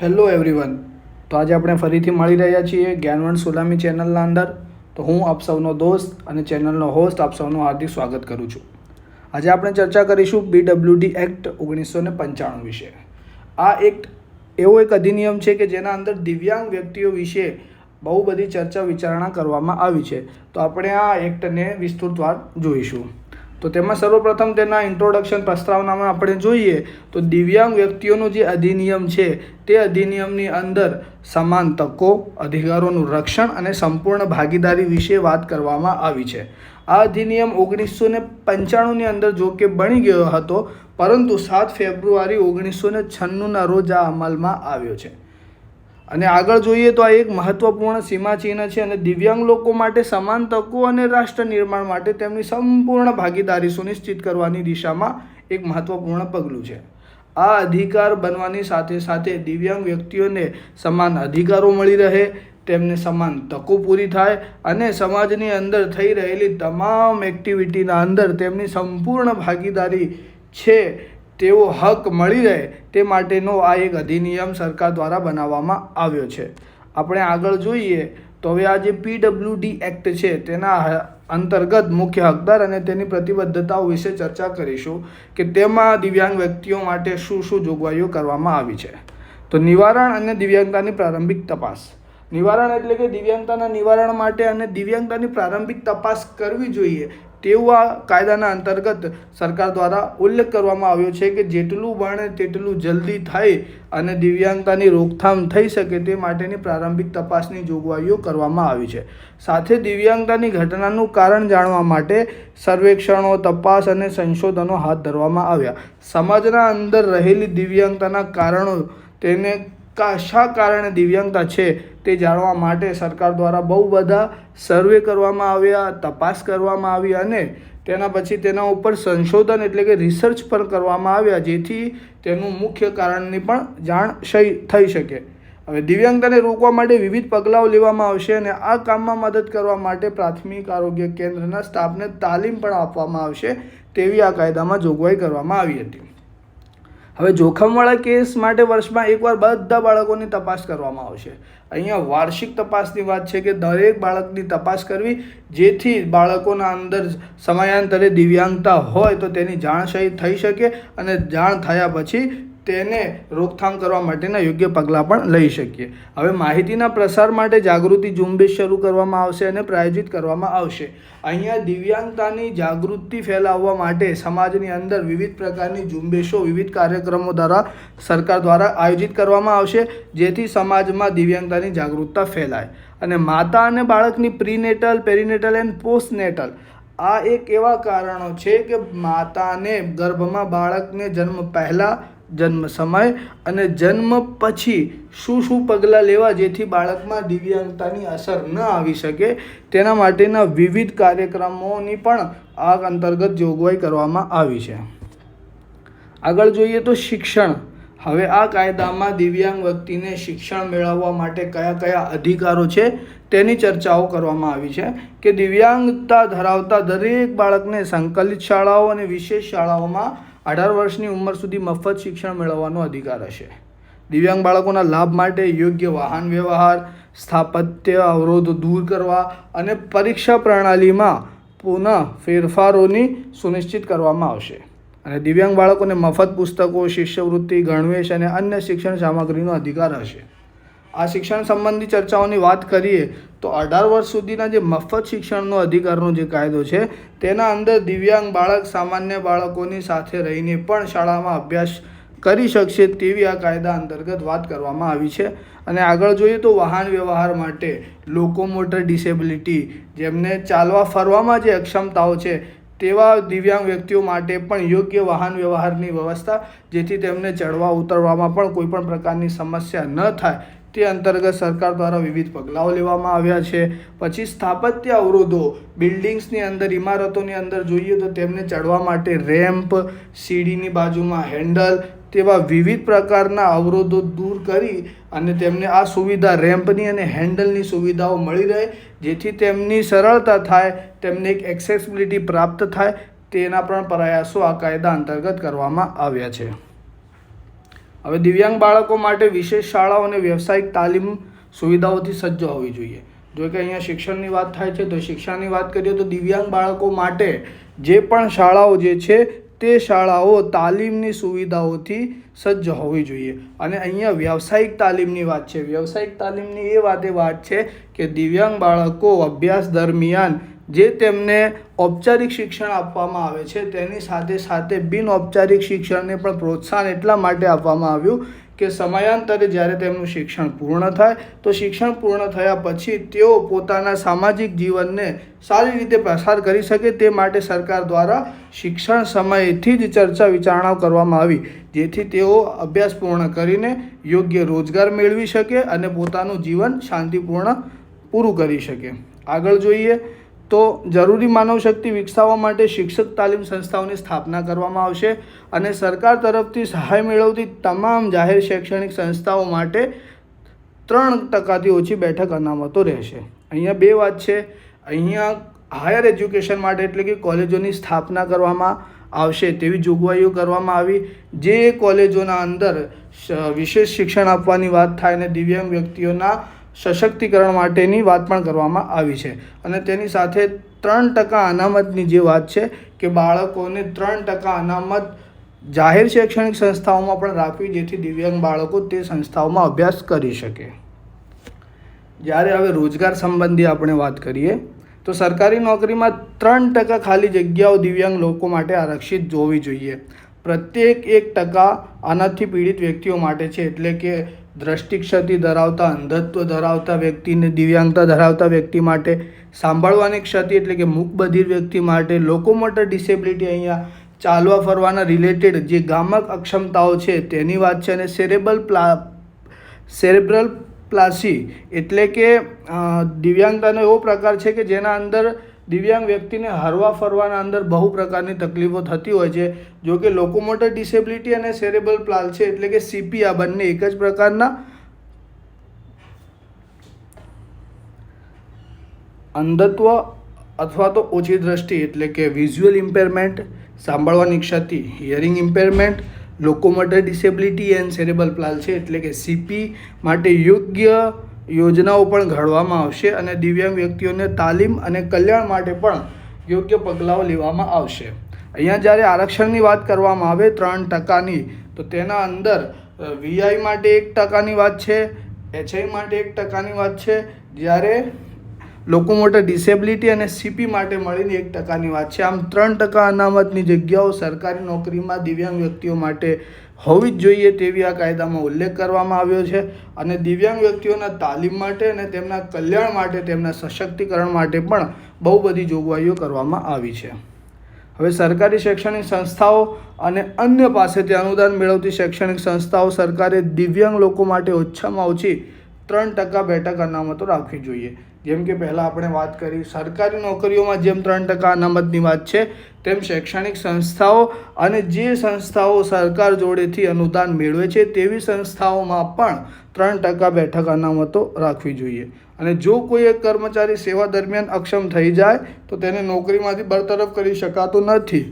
Hello everyone. તો આજે આપણે ફરીથી મળી રહ્યા છીએ જ્ઞાનવંત સોલામી ચેનલના અંદર. તો હું આપ સૌનો દોસ્ત અને ચેનલનો હોસ્ટ આપ સૌનું હાર્દિક સ્વાગત કરું છું. આજે આપણે ચર્ચા કરીશું BWD એક્ટ 1995 વિશે. આ એક્ટ એવો એક અધિનિયમ છે કે જેના અંદર દિવ્યાંગ વ્યક્તિઓ વિશે બહુ બધી ચર્ચા વિચારણા કરવામાં આવી છે. તો આપણે આ એક્ટને વિસ્તૃતવાર જોઈશું. તો તેમાં સર્વપ્રથમ તેના ઇન્ટ્રોડક્શન પ્રસ્તાવનામાં આપણે જોઈએ તો દિવ્યાંગ વ્યક્તિઓનું જે અધિનિયમ છે તે અધિનિયમની અંદર સમાન તકો, અધિકારોનું રક્ષણ અને સંપૂર્ણ ભાગીદારી વિશે વાત કરવામાં આવી છે. આ અધિનિયમ 1995ની અંદર જો કે બની ગયો હતો, પરંતુ 7 ફેબ્રુઆરી 1996ના રોજ આ અમલમાં આવ્યો છે. અને આગળ જોઈએ તો આ એક મહત્વપૂર્ણ સીમાચિહ્ન છે અને દિવ્યાંગ લોકો માટે સમાન તકો અને રાષ્ટ્ર નિર્માણ માટે તેમની સંપૂર્ણ ભાગીદારી સુનિશ્ચિત કરવાની દિશામાં એક મહત્વપૂર્ણ પગલું છે. આ અધિકાર બનવાની સાથે સાથે દિવ્યાંગ વ્યક્તિઓને સમાન અધિકારો મળી રહે, તેમને સમાન તકો પૂરી થાય અને સમાજની અંદર થઈ રહેલી તમામ એક્ટિવિટીના અંદર તેમની સંપૂર્ણ ભાગીદારી છે તેવો હક મળી રહે તે માટેનો આ એક અધિનિયમ સરકાર દ્વારા બનાવવામાં આવ્યો છે. આપણે આગળ જોઈએ તો હવે આ જે PWD એક્ટ છે તેના અંતર્ગત મુખ્ય હકદાર અને તેની પ્રતિબદ્ધતાઓ વિશે ચર્ચા કરીશું કે તેમાં દિવ્યાંગ વ્યક્તિઓ માટે શું શું જોગવાઈઓ કરવામાં આવી છે. તો નિવારણ અને દિવ્યાંગતાની પ્રારંભિક તપાસ. નિવારણ એટલે કે દિવ્યાંગતાના નિવારણ માટે અને દિવ્યાંગતાની પ્રારંભિક તપાસ કરવી જોઈએ તેવું આ કાયદાના અંતર્ગત સરકાર દ્વારા ઉલ્લેખ કરવામાં આવ્યો છે કે જેટલું બને તેટલું જલ્દી થાય અને દિવ્યાંગતાની રોકથામ થઈ શકે તે માટેની પ્રારંભિક તપાસની જોગવાઈઓ કરવામાં આવી છે. સાથે દિવ્યાંગતાની ઘટનાનું કારણ જાણવા માટે સર્વેક્ષણો, તપાસ અને સંશોધનો હાથ ધરવામાં આવ્યા. સમાજના અંદર રહેલી દિવ્યાંગતાના કારણો, તેને શા કારણે દિવ્યાંગતા છે તે જાણવા માટે સરકાર દ્વારા બહુ બધા સર્વે કરવામાં આવ્યા, તપાસ કરવામાં આવી અને તેના પછી તેના ઉપર સંશોધન એટલે કે રિસર્ચ પણ કરવામાં આવ્યા, જેથી તેનું મુખ્ય કારણની પણ જાણ થઈ શકે. હવે દિવ્યાંગતાને રોકવા માટે વિવિધ પગલાઓ લેવામાં આવશે અને આ કામમાં મદદ કરવા માટે પ્રાથમિક આરોગ્ય કેન્દ્રના સ્ટાફને તાલીમ પણ આપવામાં આવશે તેવી આ કાયદામાં જોગવાઈ કરવામાં આવી હતી. હવે જોખમવાળા કેસ માટે વર્ષમાં એકવાર બધા બાળકોની તપાસ કરવામાં આવશે. અહીંયા વાર્ષિક તપાસની વાત છે કે દરેક બાળકની તપાસ કરવી, જેથી બાળકોના અંદર સમયાંતરે દિવ્યાંગતા હોય તો તેની જાણ થઈ શકે અને જાણ થયા પછી તેને રોકથામ કરવા માટેના યોગ્ય પગલાં પણ લઈ શકીએ. હવે માહિતીના પ્રસાર માટે જાગૃતિ ઝુંબેશ શરૂ કરવામાં આવશે અને પ્રાયોજિત કરવામાં આવશે. અહીંયા દિવ્યાંગતાની જાગૃતિ ફેલાવવા માટે સમાજની અંદર વિવિધ પ્રકારની ઝુંબેશો, વિવિધ કાર્યક્રમો દ્વારા સરકાર દ્વારા આયોજિત કરવામાં આવશે, જેથી સમાજમાં દિવ્યાંગતાની જાગૃતતા ફેલાય. અને માતા અને બાળકની પ્રીનેટલ, પેરીનેટલ એન્ડ પોસ્ટનેટલ આ એક એવા કારણો છે કે માતાને ગર્ભમાં બાળકને જન્મ પહેલાં, જન્મ સમય અને જન્મ પછી શું પગલાં લેવા જેથી બાળકમાં દિવ્યાંગતાની અસર ન આવી શકે તેના માટેના વિવિધ કાર્યક્રમોની પણ આ અંતર્ગત જોગવાઈ કરવામાં આવી છે. આગળ જોઈએ તો શિક્ષણ. હવે આ કાયદામાં દિવ્યાંગ વ્યક્તિને શિક્ષણ મેળવવા માટે કયા કયા અધિકારો છે તેની ચર્ચાઓ કરવામાં આવી છે કે દિવ્યાંગતા ધરાવતા દરેક બાળકને સંકલિત શાળાઓ અને વિશેષ શાળાઓમાં 18 વર્ષની ઉંમર સુધી મફત શિક્ષણ મેળવવાનો અધિકાર હશે. દિવ્યાંગ બાળકોના લાભ માટે યોગ્ય વાહન વ્યવહાર, સ્થાપત્ય અવરોધો દૂર કરવા અને પરીક્ષા પ્રણાલીમાં પુનઃ ફેરફારોની સુનિશ્ચિત કરવામાં આવશે. અને દિવ્યાંગ બાળકોને મફત પુસ્તકો, શિષ્યવૃત્તિ, ગણવેશ અને અન્ય શિક્ષણ સામગ્રીનો અધિકાર હશે. આ શિક્ષણ સંબંધી ચર્ચાઓની વાત કરીએ તો 18 વર્ષ સુધીના જે મફત શિક્ષણનો અધિકારનો જે કાયદો છે તેના અંદર દિવ્યાંગ બાળક સામાન્ય બાળકોની સાથે રહીને પણ શાળામાં અભ્યાસ કરી શકશે તેવી આ કાયદા અંતર્ગત વાત કરવામાં આવી છે. અને આગળ જોઈએ તો વાહન વ્યવહાર માટે લોકોમોટર ડિસેબિલિટી, જેમને ચાલવા ફરવામાં જે અક્ષમતાઓ છે તેવા દિવ્યાંગ વ્યક્તિઓ માટે પણ યોગ્ય વાહન વ્યવહારની વ્યવસ્થા, જેથી તેમને ચડવા ઉતરવામાં પણ કોઈ પણ પ્રકારની સમસ્યા ન થાય તે અંતર્ગત સરકાર દ્વારા વિવિધ પગલાઓ લેવામાં આવ્યા છે. પછી સ્થાપત્ય અવરોધો, બિલ્ડિંગ્સની અંદર, ઇમારતોની અંદર જોઈએ તો તેમને ચડવા માટે રેમ્પ, સીડીની બાજુમાં હેન્ડલ તેવા વિવિધ પ્રકારના અવરોધો દૂર કરી અને તેમને આ સુવિધા રેમ્પની અને હેન્ડલની સુવિધાઓ મળી રહે, જેથી તેમની સરળતા થાય, તેમને એક એક્સેસિબિલિટી પ્રાપ્ત થાય તેના પણ પ્રયાસો આ કાયદા અંતર્ગત કરવામાં આવ્યા છે. હવે દિવ્યાંગ બાળકો માટે વિશેષ શાળાઓ અને વ્યવસાયિક તાલીમ સુવિધાઓથી સજ્જ હોવી જોઈએ. જો કે અહીંયા શિક્ષણની વાત થાય છે તો શિક્ષણની વાત કરીએ તો દિવ્યાંગ બાળકો માટે જે પણ શાળાઓ જે છે તે શાળાઓ તાલીમની સુવિધાઓથી સજ્જ હોવી જોઈએ. અને અહીંયા વ્યવસાયિક તાલીમની વાત છે. વ્યવસાયિક તાલીમની એ વાત છે કે દિવ્યાંગ બાળકો અભ્યાસ દરમિયાન જે તેમને ઔપચારિક શિક્ષણ આપવામાં આવે છે તેની સાથે સાથે બિનઔપચારિક શિક્ષણને પણ પ્રોત્સાહન એટલા માટે આપવામાં આવ્યું કે સમયાંતરે જ્યારે તેમનું શિક્ષણ પૂર્ણ થાય તો શિક્ષણ પૂર્ણ થયા પછી તેઓ પોતાના સામાજિક જીવનને સારી રીતે પસાર કરી શકે તે માટે સરકાર દ્વારા શિક્ષણ સમયથી જ ચર્ચા વિચારણા કરવામાં આવી, જેથી તેઓ અભ્યાસ પૂર્ણ કરીને યોગ્ય રોજગાર મેળવી શકે અને પોતાનું જીવન શાંતિપૂર્ણ પૂરું કરી શકે. આગળ જોઈએ તો જરૂરી માનવ શક્તિ વિકસાવવા માટે શિક્ષક તાલીમ સંસ્થાઓની સ્થાપના કરવામાં આવશે અને સરકાર તરફથી સહાય મેળવતી તમામ જાહેર શૈક્ષણિક સંસ્થાઓ માટે 3% ઓછી બેઠક અનામતો રહેશે. અહીંયા બે વાત છે. અહીંયા હાયર એજ્યુકેશન માટે એટલે કે કોલેજોની સ્થાપના કરવામાં આવશે તેવી જોગવાઈઓ કરવામાં આવી. જે કોલેજોના અંદર વિશેષ શિક્ષણ આપવાની વાત થાય અને દિવ્યાંગ વ્યક્તિઓના સશક્તિકરણ માટેની વાત પણ કરવામાં આવી છે. અને તેની સાથે 3% અનામતની જે વાત છે કે બાળકોને 3% અનામત જાહેર શૈક્ષણિક સંસ્થાઓમાં પણ રાખવી, જેથી દિવ્યાંગ બાળકો તે સંસ્થાઓમાં અભ્યાસ કરી શકે. જ્યારે હવે રોજગાર સંબંધી આપણે વાત કરીએ તો સરકારી નોકરીમાં 3% ખાલી જગ્યાઓ દિવ્યાંગ લોકો માટે આરક્ષિત હોવી જોઈએ. પ્રત્યેક 1% આનાથી પીડિત વ્યક્તિઓ માટે છે, એટલે કે દ્રષ્ટિ ક્ષતિ ધરાવતા, અંધત્વ ધરાવતા વ્યક્તિને, દિવ્યાંગતા ધરાવતા વ્યક્તિ માટે, સાંભળવાની ક્ષતિ એટલે કે મૂકબધિર વ્યક્તિ માટે, લોકોમોટર ડિસેબિલિટી અહીંયા ચાલવા ફરવાના રિલેટેડ જે ગામક અક્ષમતાઓ છે તેની વાત છે, અને સેરેબ્રલ પ્લાસી એટલે કે દિવ્યાંગતાનો એવો પ્રકાર છે કે જેના અંદર દિવ્યાંગ વ્યક્તિને હરવા ફરવાના અંદર બહુ પ્રકારની તકલીફો થતી હોય છે. જો કે લોકોમોટર ડિસેબિલિટી અને સેરેબ્રલ પ્લાસી એટલે કે CP આ બંને એક જ પ્રકારના અંધત્વ અથવા તો ઓછી દ્રષ્ટિ એટલે કે વિઝ્યુઅલ ઇમ્પેરમેન્ટ, સાંભળવાની ક્ષતિ hearing ઇમ્પેરમેન્ટ, locomotor disability and cerebral Plassey એટલે કે CP માટે યોગ્ય યોજનાઓ પણ ઘડવામાં આવશે અને દિવ્યાંગ વ્યક્તિઓને તાલીમ અને કલ્યાણ માટે પણ યોગ્ય પગલાઓ લેવામાં આવશે. અહીંયા જ્યારે આરક્ષણની વાત કરવામાં આવે 3%ની તો તેના અંદર VI માટે 1%ની વાત છે, HI માટે 1%ની વાત છે, જ્યારે લોકોમોટર ડિસેબિલિટી અને CP માટે મળીને 1%ની વાત છે. આમ 3% અનામતની જગ્યાઓ સરકારી નોકરીમાં દિવ્યાંગ વ્યક્તિઓ માટે હોવી જ જોઈએ તેવી આ કાયદામાં ઉલ્લેખ કરવામાં આવ્યો છે. અને દિવ્યાંગ વ્યક્તિઓના તાલીમ માટે અને તેમના કલ્યાણ માટે, તેમના સશક્તિકરણ માટે પણ બહુ બધી જોગવાઈઓ કરવામાં આવી છે. હવે સરકારી શૈક્ષણિક સંસ્થાઓ અને અન્ય પાસેથી અનુદાન મેળવતી શૈક્ષણિક સંસ્થાઓ સરકારે દિવ્યાંગ લોકો માટે ઓછામાં ઓછી 3% બેઠક અનામતો રાખવી જોઈએ. જેમ કે પહેલાં આપણે વાત કરી સરકારી નોકરીઓમાં જેમ 3% અનામતની વાત છે તેમ શૈક્ષણિક સંસ્થાઓ અને જે સંસ્થાઓ સરકાર જોડેથી અનુદાન મેળવે છે તેવી સંસ્થાઓમાં પણ 3% બેઠક અનામતો રાખવી જોઈએ. અને જો કોઈ એક કર્મચારી સેવા દરમિયાન અક્ષમ થઈ જાય તો તેને નોકરીમાંથી બરતરફ કરી શકાતો નથી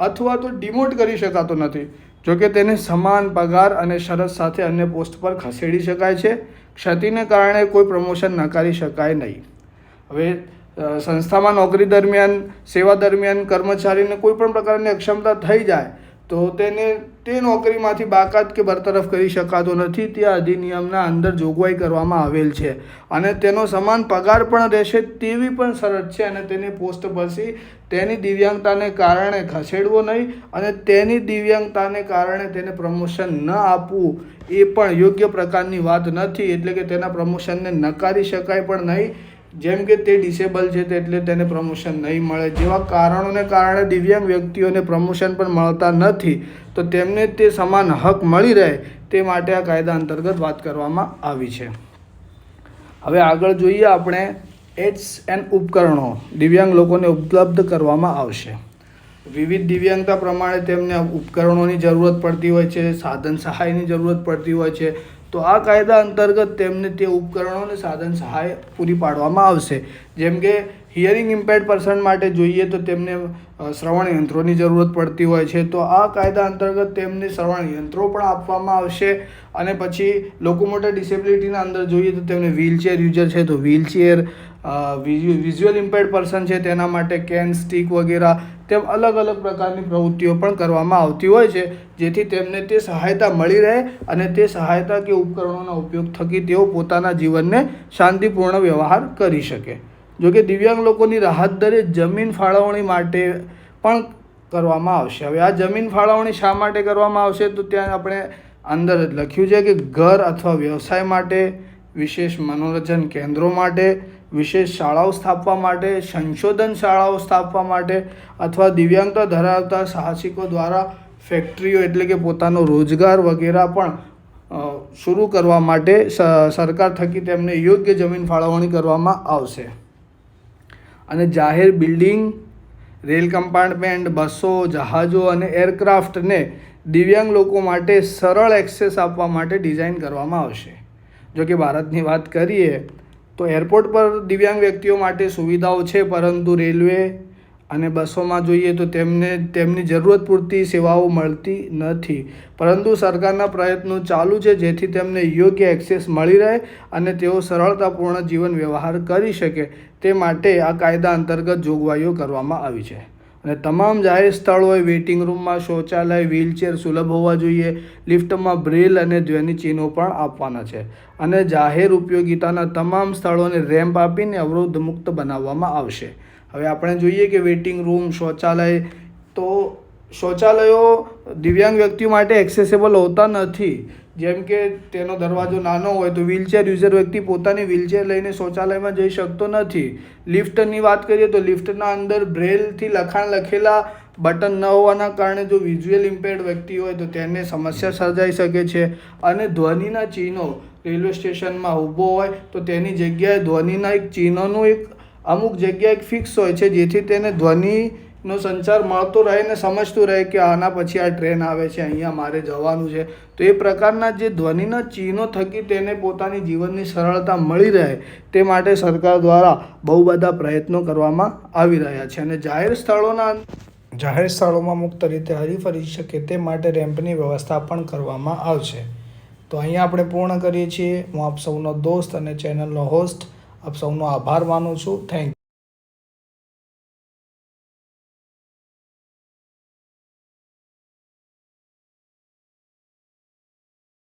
અથવા તો ડિમોટ કરી શકાતો નથી. જોકે તેને સમાન પગાર અને શરત સાથે અન્ય પોસ્ટ પર ખસેડી શકાય છે. ક્ષતિને કારણે કોઈ પ્રમોશન નકારી શકાય નહીં. હવે સંસ્થામાં નોકરી દરમિયાન, સેવા દરમિયાન કર્મચારીને કોઈ પણ પ્રકારની અક્ષમતા થઈ જાય તો તેને તે નોકરીમાંથી બાકાત કે બરતરફ કરી શકાતો નથી. તે અધિનિયમના અંદર જોગવાઈ કરવામાં આવેલ છે અને તેનો સમાન પગાર પણ રહેશે તેવી પણ શરત છે. અને તેને પોસ્ટ પરથી તેની દિવ્યાંગતાને કારણે ખસેડવો નહીં અને તેની દિવ્યાંગતાને કારણે તેને પ્રમોશન ન આપવું એ પણ યોગ્ય પ્રકારની વાત નથી. એટલે કે તેના પ્રમોશનને નકારી શકાય પણ નહીં. જેમ કે તે ડિસેબલ છે એટલે તેને પ્રમોશન નહીં મળે જેવા કારણોને કારણે દિવ્યાંગ વ્યક્તિઓને પ્રમોશન પણ મળતા નથી. તો તેમને તે સમાન હક મળી રહે તે માટે આ કાયદા અંતર્ગત વાત કરવામાં આવી છે. હવે આગળ જોઈએ આપણે એડ્સ એન્ડ ઉપકરણો દિવ્યાંગ લોકોને ઉપલબ્ધ કરવામાં આવશે. વિવિધ દિવ્યાંગતા પ્રમાણે તેમને ઉપકરણોની જરૂરત પડતી હોય છે, સાધન સહાયની જરૂરત પડતી હોય છે. તો આ કાયદા અંતર્ગત તેમને તે ઉપકરણો અને સાધન સહાય પૂરી પાડવામાં આવશે. જેમ કે હિયરિંગ ઇમ્પેર્ડ પર્સન માટે જોઈએ તો તેમને શ્રવણ યંત્રોની જરૂરત પડતી હોય છે, તો આ કાયદા અંતર્ગત તેમને શ્રવણ યંત્રો પણ આપવામાં આવશે. અને પછી લોકોમોટર ડિસેબિલિટીના અંદર જોઈએ તો તેમને વ્હીલચેર યુઝર છે તો વ્હીલચેર, વિઝ્યુઅલ ઇમ્પેર્ડ પર્સન છે તેના માટે કેન, સ્ટીક વગેરે તેમ અલગ અલગ પ્રકારની પ્રવૃત્તિઓ પણ કરવામાં આવતી હોય છે, જેથી તેમને તે સહાયતા મળી રહે અને તે સહાયતા કે ઉપકરણોના ઉપયોગ થકી તેઓ પોતાના જીવનને શાંતિપૂર્ણ વ્યવહાર કરી શકે. જોકે દિવ્યાંગ લોકોની રાહત દરે જમીન ફાળવણી માટે પણ કરવામાં આવશે. હવે આ જમીન ફાળવણી શા માટે કરવામાં આવશે તો ત્યાં આપણે અંદર લખ્યું છે કે ઘર અથવા વ્યવસાય માટે, વિશેષ મનોરંજન કેન્દ્રો માટે, વિશેષ શાળાઓ સ્થાપવા માટે, સંશોધન શાળાઓ સ્થાપવા માટે અથવા દિવ્યાંગતા ધરાવતા સાહસિકો દ્વારા ફેક્ટરીઓ એટલે કે પોતાનો રોજગાર વગેરે પણ શરૂ કરવા માટે સરકાર થકી તેમને યોગ્ય જમીન ફાળવણી કરવામાં આવશે. અને જાહેર બિલ્ડિંગ, રેલ કમ્પાર્ટમેન્ટ, બસો, જહાજો અને એરક્રાફ્ટને દિવ્યાંગ લોકો માટે સરળ એક્સેસ આપવા માટે ડિઝાઇન કરવામાં આવશે. જો કે ભારતની વાત કરીએ તો એરપોર્ટ પર દિવ્યાંગ વ્યક્તિઓ માટે સુવિધાઓ છે, પરંતુ રેલવે અને બસોમાં જોઈએ તો તેમને તેમની જરૂરત પૂરતી સેવાઓ મળતી નથી. પરંતુ સરકારના પ્રયત્નો ચાલુ છે જેથી તેમને યોગ્ય એક્સેસ મળી રહે અને તેઓ સરળતાપૂર્ણ જીવન વ્યવહાર કરી શકે તે માટે આ કાયદા અંતર્ગત જોગવાઈઓ કરવામાં આવી છે. અને તમામ જાહેર સ્થળોએ વેઇટિંગ રૂમમાં શૌચાલય, વ્હીલચેર સુલભ હોવા જોઈએ. લિફ્ટમાં બ્રેલ અને ધ્વનિ ચિહ્નો પણ આપવાના છે. અને જાહેર ઉપયોગિતાના તમામ સ્થળોને રેમ્પ આપીને અવરોધ મુક્ત બનાવવામાં આવશે. હવે આપણે જોઈએ કે વેઇટિંગ રૂમ, શૌચાલય, તો શૌચાલયો દિવ્યાંગ વ્યક્તિઓ માટે એક્સેસેબલ હોતા નથી. જેમ કે તેનો દરવાજો નાનો હોય તો વ્હીલચેર યુઝર વ્યક્તિ પોતાની વ્હીલચેર લઈને શૌચાલયમાં જઈ શકતો નથી. લિફ્ટની વાત કરીએ તો લિફ્ટના અંદર બ્રેલથી લખાણ લખેલા બટન ન હોવાના કારણે જો વિઝ્યુઅલ ઇમ્પેર્ડ વ્યક્તિ હોય તો તેને સમસ્યા સર્જાઈ શકે છે. અને ધ્વનિના ચિહ્નો રેલવે સ્ટેશનમાં ઊભો હોય તો તેની જગ્યાએ ધ્વનિના એક ચિહ્નોનું એક અમુક જગ્યાએ એક ફિક્સ હોય છે, જેથી તેને ધ્વનિનો સંચાર મળતો રહે ને સમજતું રહે કે આના પછી આ ટ્રેન આવે છે, અહીંયા મારે જવાનું છે. તો એ પ્રકારના જે ધ્વનિના ચિહ્નો થકી તેને પોતાની જીવનની સરળતા મળી રહે તે માટે સરકાર દ્વારા બહુ બધા પ્રયત્નો કરવામાં આવી રહ્યા છે. અને જાહેર સ્થળોમાં મુક્ત રીતે હરીફરી શકે તે માટે રેમ્પની વ્યવસ્થા પણ કરવામાં આવશે. તો અહીંયા આપણે પૂર્ણ કરીએ છીએ. હું આપ સૌનો દોસ્ત અને ચેનલનો હોસ્ટ આપ સૌનો આભાર માનું છું. Thank you.